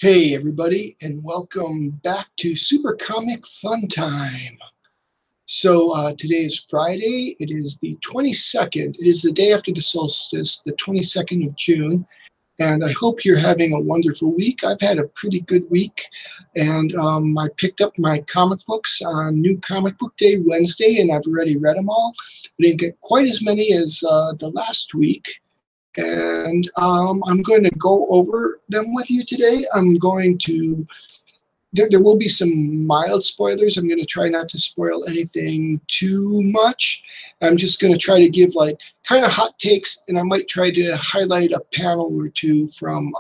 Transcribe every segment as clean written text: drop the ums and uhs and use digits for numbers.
Hey everybody, and welcome back to Super Comic Fun Time. So today is Friday. It is the 22nd. It is the day after the solstice, the 22nd of June. And I hope you're having a wonderful week. I've had a pretty good week. And I picked up my comic books on New Comic Book Day, Wednesday, and I've already read them all. I didn't get quite as many as the last week. And I'm going to go over them with you today. I'm going to, there will be some mild spoilers. I'm going to try not to spoil anything too much. I'm just going to try to give like kind of hot takes, and I might try to highlight a panel or two from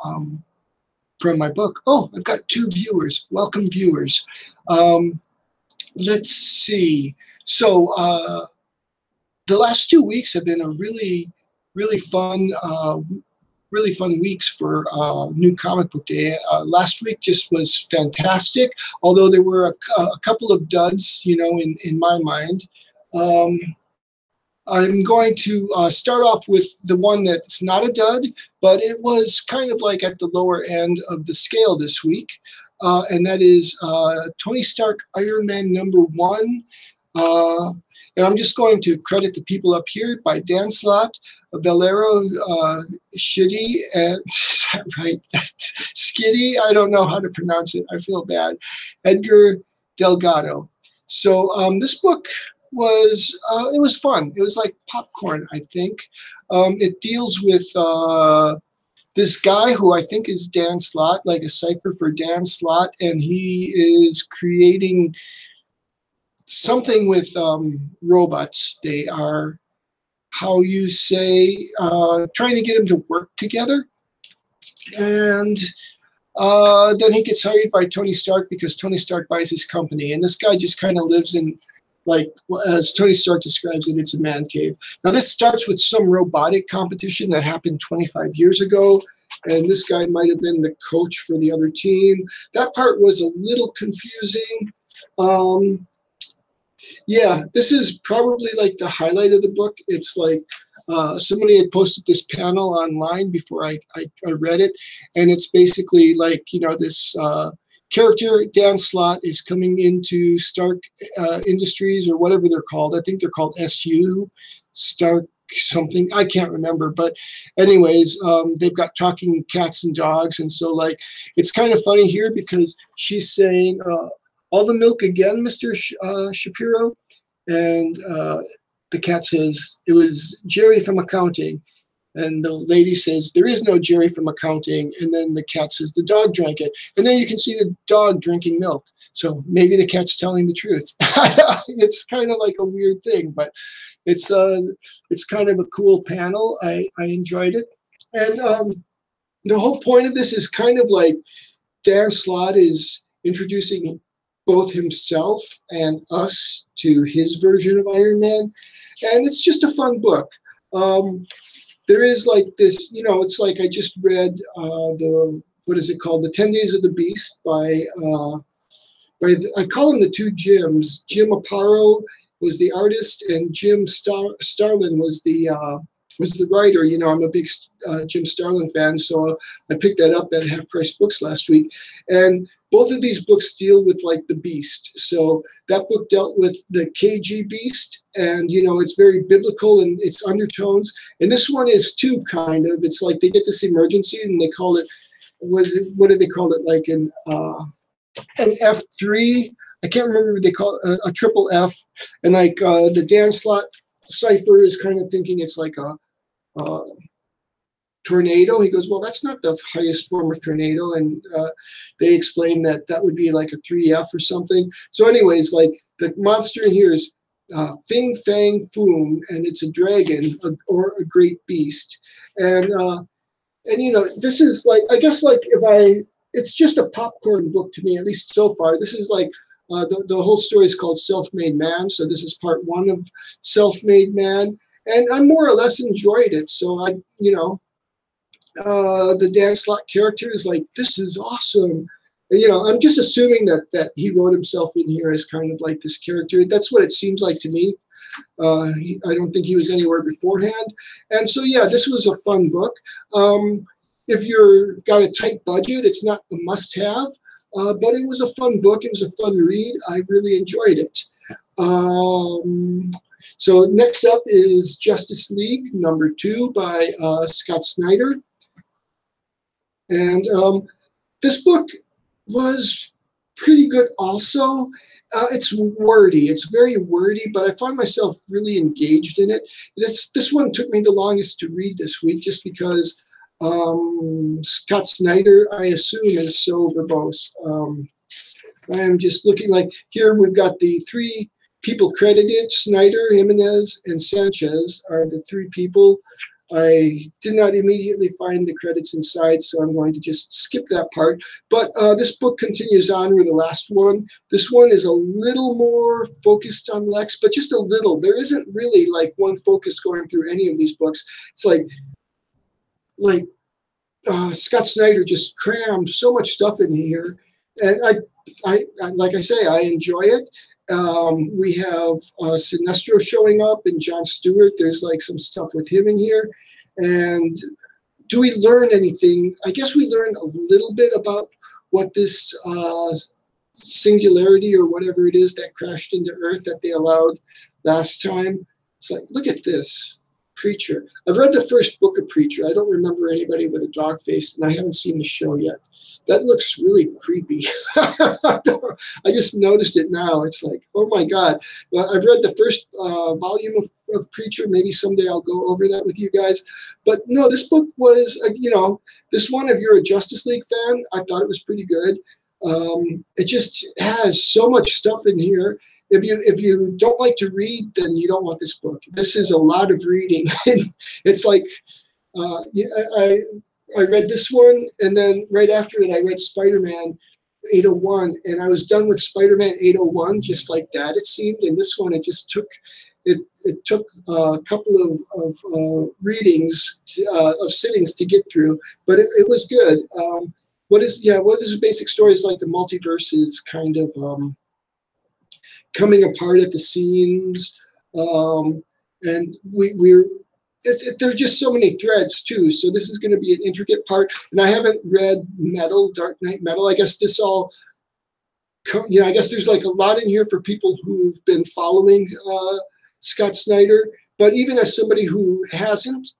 my book. Oh, I've got 2 viewers. Welcome, viewers. Let's see. So the last 2 weeks have been a really fun weeks for New Comic Book Day. Last week just was fantastic, although there were a couple of duds, you know, in my mind. I'm going to start off with the one that's not a dud, but it was kind of like at the lower end of the scale this week, and that is Tony Stark Iron Man #1. And I'm just going to credit the people up here by Dan Slott, Valero Shitty, and is that right? Skitty, I don't know how to pronounce it. I feel bad. Edgar Delgado. So this book was, it was fun. It was like popcorn, I think. It deals with this guy who I think is Dan Slott, like a cipher for Dan Slott, and he is creating something with robots. They are, how you say, trying to get them to work together. And then he gets hired by Tony Stark because Tony Stark buys his company. And this guy just kind of lives in, like, as Tony Stark describes it, it's a man cave. Now this starts with some robotic competition that happened 25 years ago. And this guy might have been the coach for the other team. That part was a little confusing. Yeah, this is probably like the highlight of the book. It's like somebody had posted this panel online before I read it, and it's basically like, you know, this character, Dan Slott, is coming into Stark Industries or whatever they're called. I think they're called SU, Stark something. I can't remember. But anyways, they've got talking cats and dogs. And so like, it's kind of funny here because she's saying, all the milk again, Mr. Shapiro? And the cat says, it was Jerry from accounting. And the lady says, there is no Jerry from accounting. And then the cat says, the dog drank it. And then you can see the dog drinking milk. So maybe the cat's telling the truth. It's kind of like a weird thing, but it's kind of a cool panel. I enjoyed it. And the whole point of this is kind of like Dan Slott is introducing both himself and us to his version of Iron Man. And it's just a fun book. There is like this, you know, it's like I just read what is it called? The 10 Days of the Beast by I call them the 2 Jims. Jim Aparo was the artist, and Jim Starlin was the writer. You know, I'm a big Jim Starlin fan, so I picked that up at Half Price Books last week. And both of these books deal with like the beast. So that book dealt with the KG beast, and you know, it's very biblical in its undertones. And this one is too, kind of. It's like they get this emergency and they call it, what do they call it? Like an F3. I can't remember what they call it, a triple F. And like the Dan Slott cipher is kind of thinking it's like a tornado. He goes, well, that's not the highest form of tornado. And they explain that that would be like a 3F or something. So anyways, like the monster in here is Fing Fang Foom, and it's a dragon or a great beast. And you know, this is like, I guess like it's just a popcorn book to me, at least so far. This is like, the whole story is called Self-Made Man. So this is part 1 of Self-Made Man. And I more or less enjoyed it. So I, you know, the Dan Slott character is like, this is awesome. And, you know, I'm just assuming that he wrote himself in here as kind of like this character. That's what it seems like to me. I don't think he was anywhere beforehand. And so, yeah, this was a fun book. if you're got a tight budget, it's not a must-have, but it was a fun book. It was a fun read. I really enjoyed it. So next up is Justice League #2 by Scott Snyder. And this book was pretty good also. It's wordy. It's very wordy, but I found myself really engaged in it. This one took me the longest to read this week just because Scott Snyder, I assume, is so verbose. I'm just looking like here we've got the 3 people credited. Snyder, Jimenez, and Sanchez are the 3 people. I did not immediately find the credits inside, so I'm going to just skip that part. But this book continues on with the last one. This one is a little more focused on Lex, but just a little. There isn't really like one focus going through any of these books. It's like Scott Snyder just crammed so much stuff in here, and I like I say, I enjoy it. We have Sinestro showing up and John Stewart. There's like some stuff with him in here. And do we learn anything? I guess we learn a little bit about what this singularity or whatever it is that crashed into Earth that they allowed last time. It's like, look at this. Preacher. I've read the first book of Preacher. I don't remember anybody with a dog face, and I haven't seen the show yet. That looks really creepy. I just noticed it now. It's like, oh my God. Well, I've read the first volume of Preacher. Maybe someday I'll go over that with you guys. But no, this book was, this one, if you're a Justice League fan, I thought it was pretty good. It just has so much stuff in here. If you don't like to read, then you don't want this book. This is a lot of reading. It's like, I read this one, and then right after it, I read Spider-Man 801, and I was done with Spider-Man 801 just like that, it seemed. And this one, it just took, it took a couple of readings, of sittings to get through, but it was good. What is the basic story is like the multiverse is kind of coming apart at the seams, and there's just so many threads too. So this is going to be an intricate part. And I haven't read Dark Knight Metal. I guess this all, I guess there's like a lot in here for people who've been following Scott Snyder. But even as somebody who hasn't,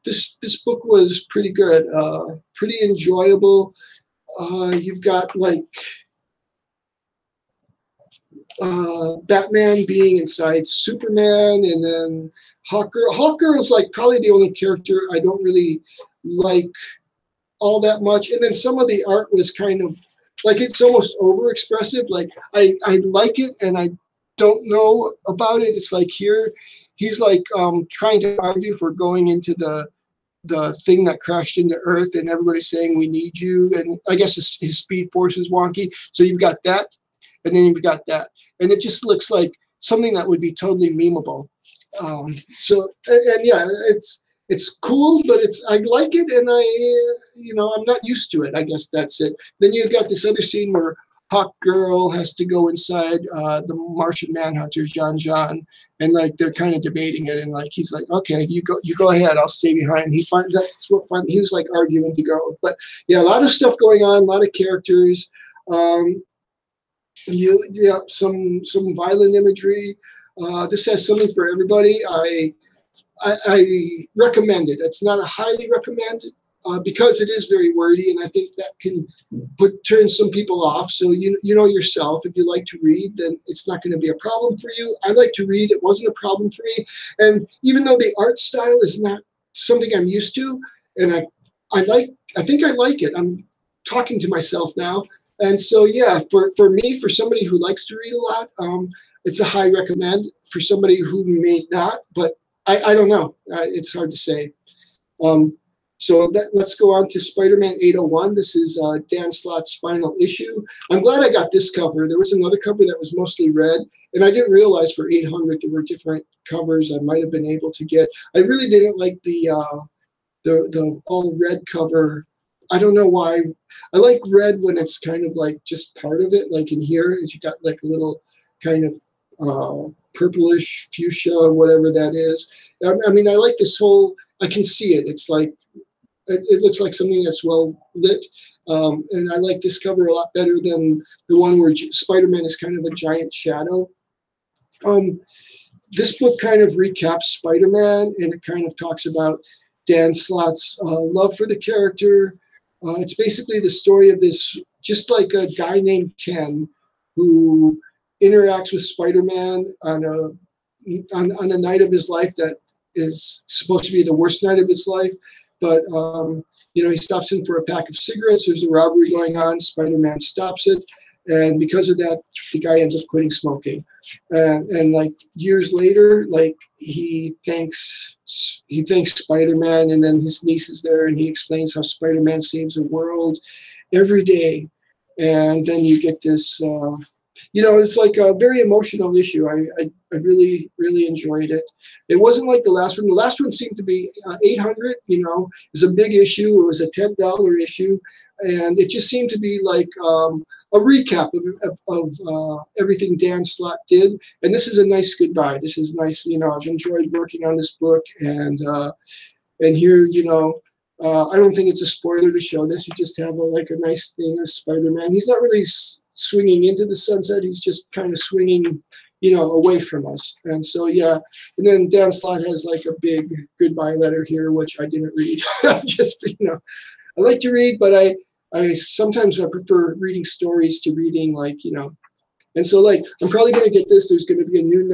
this book was pretty good, pretty enjoyable. You've got like Batman being inside Superman, and then Hawkgirl. Hawkgirl is like probably the only character I don't really like all that much. And then some of the art was kind of like, it's almost overexpressive. Like I like it and I don't know about it. It's like here he's like trying to argue for going into the thing that crashed into Earth, and everybody's saying we need you. And I guess his speed force is wonky. So you've got that, and then you've got that, and it just looks like something that would be totally memeable. So yeah, it's cool, but I like it, and I'm not used to it. I guess that's it. Then you've got this other scene where Hawkgirl has to go inside the Martian Manhunter, John, and like they're kind of debating it, and like he's like, okay, you go ahead, I'll stay behind. He finds that's what fun. He was like arguing to go, but yeah, a lot of stuff going on, a lot of characters. Some violent imagery. This has something for everybody. I recommend it. It's not a highly recommended because it is very wordy, and I think that can turn some people off. So you know yourself, if you like to read, then it's not going to be a problem for you. I like to read. It wasn't a problem for me. And even though the art style is not something I'm used to, and I think I like it. I'm talking to myself now. And so, yeah, for me, for somebody who likes to read a lot, it's a high recommend. For somebody who may not, but I don't know. It's hard to say. So let's go on to Spider-Man 801. This is Dan Slott's final issue. I'm glad I got this cover. There was another cover that was mostly red, and I didn't realize for 800 there were different covers I might have been able to get. I really didn't like the all red cover. I don't know why. I like red when it's kind of like just part of it. Like in here, is you got like a little kind of purplish fuchsia, whatever that is. I mean, I like this whole. I can see it. It's like it looks like something that's well lit. And I like this cover a lot better than the one where Spider-Man is kind of a giant shadow. This book kind of recaps Spider-Man, and it kind of talks about Dan Slott's love for the character. It's basically the story of this, just like a guy named Ken who interacts with Spider-Man on a night of his life that is supposed to be the worst night of his life. But, he stops in for a pack of cigarettes. There's a robbery going on. Spider-Man stops it. And because of that, the guy ends up quitting smoking. And like years later, like he thanks Spider-Man, and then his niece is there, and he explains how Spider-Man saves the world every day. And then you get this, it's like a very emotional issue. I really, really enjoyed it. It wasn't like the last one. The last one seemed to be 800, it was a big issue. It was a $10 issue. And it just seemed to be like a recap of everything Dan Slott did. And this is a nice goodbye. This is nice. I've enjoyed working on this book. And here, I don't think it's a spoiler to show this. You just have a nice thing of Spider-Man. He's not really swinging into the sunset. He's just kind of swinging, away from us. And so, yeah. And then Dan Slott has like a big goodbye letter here, which I didn't read. Just, I like to read, but I sometimes I prefer reading stories to reading and so I'm probably going to get this. There's going to be a new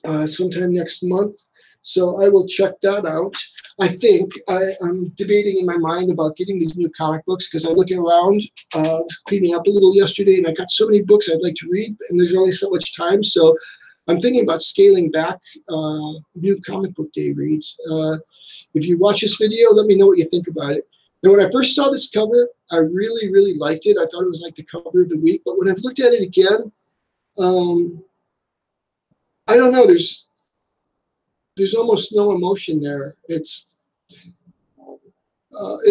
#1 sometime next month. So I will check that out. I think I'm debating in my mind about getting these new comic books because I look around, I was cleaning up a little yesterday, and I got so many books I'd like to read, and there's only so much time. So I'm thinking about scaling back new comic book day reads. If you watch this video, let me know what you think about it. Now, when I first saw this cover, I really, really liked it. I thought it was like the cover of the week. But when I've looked at it again, I don't know. There's almost no emotion there. It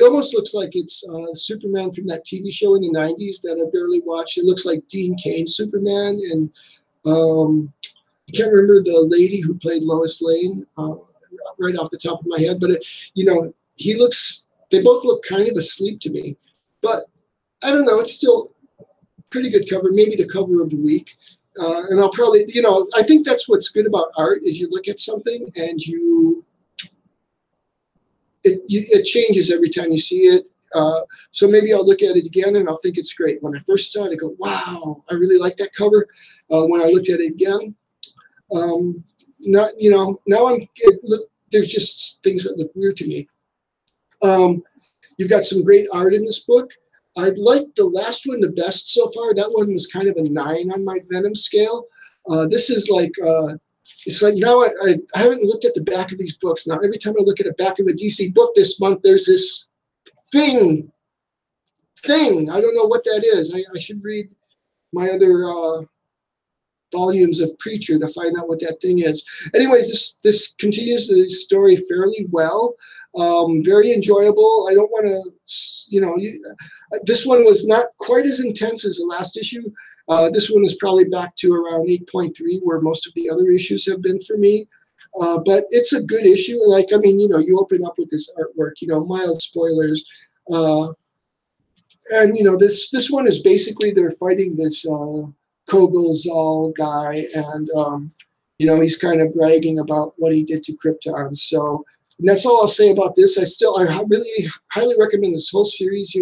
almost looks like it's Superman from that TV show in the 90s that I barely watched. It looks like Dean Cain's Superman. And I can't remember the lady who played Lois Lane right off the top of my head. But, they both look kind of asleep to me. But I don't know. It's still a pretty good cover. Maybe the cover of the week. And I'll probably, I think that's what's good about art is you look at something and it changes every time you see it. So maybe I'll look at it again and I'll think it's great. When I first saw it, I go, wow, I really like that cover. When I looked at it again, there's just things that look weird to me. You've got some great art in this book. I liked the last one the best so far. That one was kind of a 9 on my Venom scale. This is like, it's like now I haven't looked at the back of these books. Now, every time I look at the back of a DC book this month, there's this thing. I don't know what that is. I should read my other volumes of Preacher to find out what that thing is. Anyways, this continues the story fairly well. Very enjoyable. I don't want to, this one was not quite as intense as the last issue. This one is probably back to around 8.3, where most of the other issues have been for me. But it's a good issue. You open up with this artwork, mild spoilers. And, this one is basically they're fighting this Kogel-Zal guy, and, he's kind of bragging about what he did to Krypton. So, and that's all I'll say about this. I really highly recommend this whole series.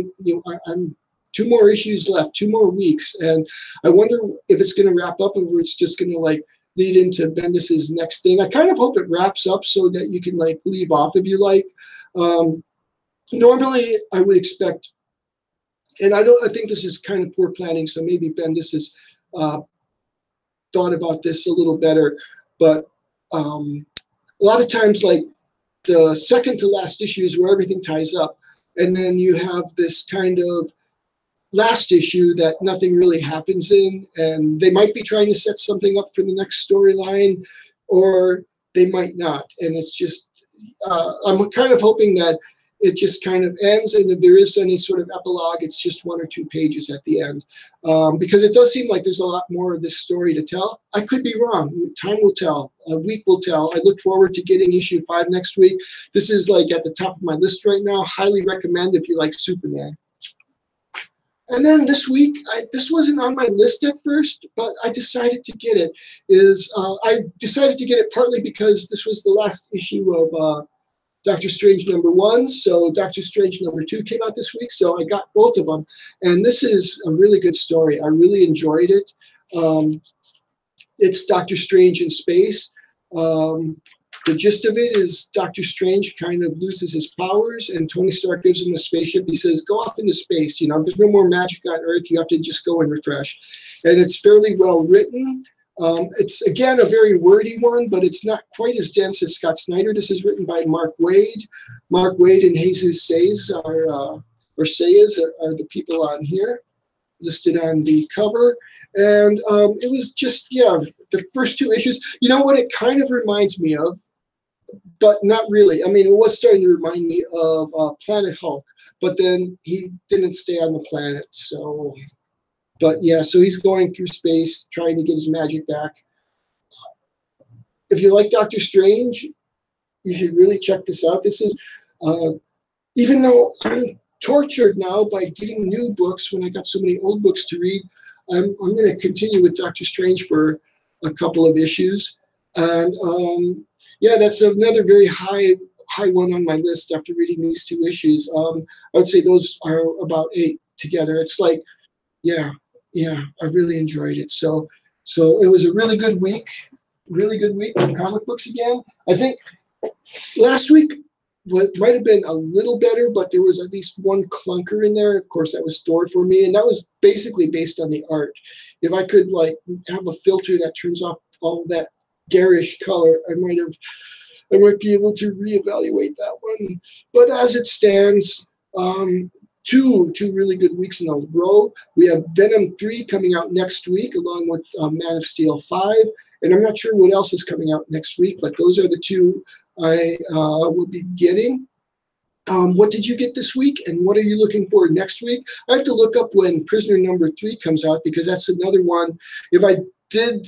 I'm 2 more issues left, 2 more weeks, and I wonder if it's going to wrap up or it's just going to lead into Bendis's next thing. I kind of hope it wraps up so that you can leave off if you like. Normally, I would expect, and I think this is kind of poor planning. So maybe Bendis has thought about this a little better, but a lot of times, the second to last issue is where everything ties up. And then you have this kind of last issue that nothing really happens in. And they might be trying to set something up for the next storyline, or they might not. And it's just, I'm kind of hoping that it just kind of ends, and if there is any sort of epilogue, it's just 1 or 2 pages at the end, because it does seem like there's a lot more of this story to tell. I could be wrong. Time will tell. A week will tell. I look forward to getting issue 5 next week. This is like at the top of my list right now. Highly recommend if you like Superman. And then this week, this wasn't on my list at first, but I decided to get it. I decided to get it partly because this was the last issue of Doctor Strange #1, so Doctor Strange #2 came out this week, so I got both of them. And this is a really good story. I really enjoyed it. It's Doctor Strange in space. The gist of it is Doctor Strange kind of loses his powers, and Tony Stark gives him a spaceship. He says, go off into space. You know, there's no more magic on Earth. You have to just go and refresh. And it's fairly well written. It's, again, a very wordy one, but it's not quite as dense as Scott Snyder. This is written by Mark Waid. Mark Waid and Jesus Sayes are the people on here, listed on the cover. And it was just, yeah, the first 2 issues. You know what it kind of reminds me of? But not really. I mean, it was starting to remind me of Planet Hulk, but then he didn't stay on the planet. So, but yeah, so he's going through space trying to get his magic back. If you like Doctor Strange, you should really check this out. This is, even though I'm tortured now by getting new books when I got so many old books to read, I'm going to continue with Doctor Strange for a couple of issues. And yeah, that's another very high one on my list after reading these 2 issues. I would say those are about 8 together. It's like, yeah, I really enjoyed it. So it was a really good week for comic books again. I think last week might have been a little better, but there was at least one clunker in there. Of course, that was Thor for me, and that was basically based on the art. If I could like have a filter that turns off all that garish color, I might be able to reevaluate that one. But as it stands, 2 really good weeks in a row. We have Venom 3 coming out next week, along with Man of Steel 5. And I'm not sure what else is coming out next week, but those are the 2 I will be getting. What did you get this week, and what are you looking for next week? I have to look up when Prisoner #3 comes out, because that's another one. If I did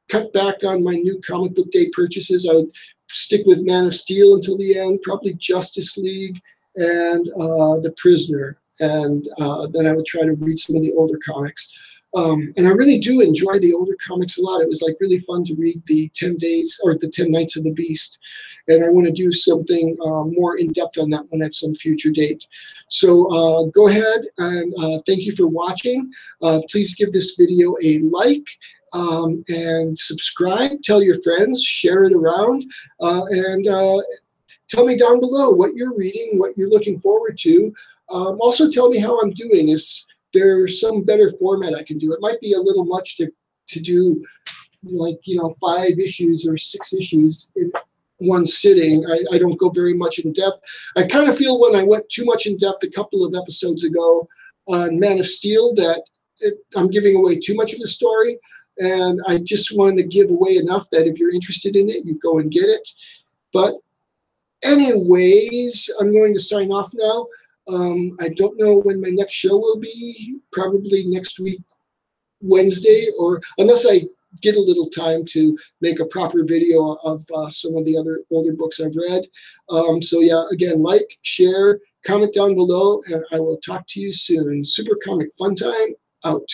cut back on my new comic book day purchases, I would stick with Man of Steel until the end, probably Justice League and The Prisoner, and then I would try to read some of the older comics. And I really do enjoy the older comics a lot. It was like really fun to read the 10 Days or the 10 Nights of the Beast. And I want to do something more in depth on that one at some future date. So go ahead and thank you for watching. Please give this video a like and subscribe. Tell your friends, share it around, and tell me down below what you're reading, what you're looking forward to. Also tell me how I'm doing. Is there some better format I can do? It might be a little much to do, like, 5 issues or 6 issues in one sitting. I don't go very much in depth. I kind of feel when I went too much in depth a couple of episodes ago on Man of Steel that I'm giving away too much of the story, and I just wanted to give away enough that if you're interested in it, you go and get it. But anyways, I'm going to sign off now. I don't know when my next show will be, probably next week, Wednesday, or unless I get a little time to make a proper video of some of the other older books I've read. So yeah, again, like, share, comment down below, and I will talk to you soon. Super Comic Fun Time, out.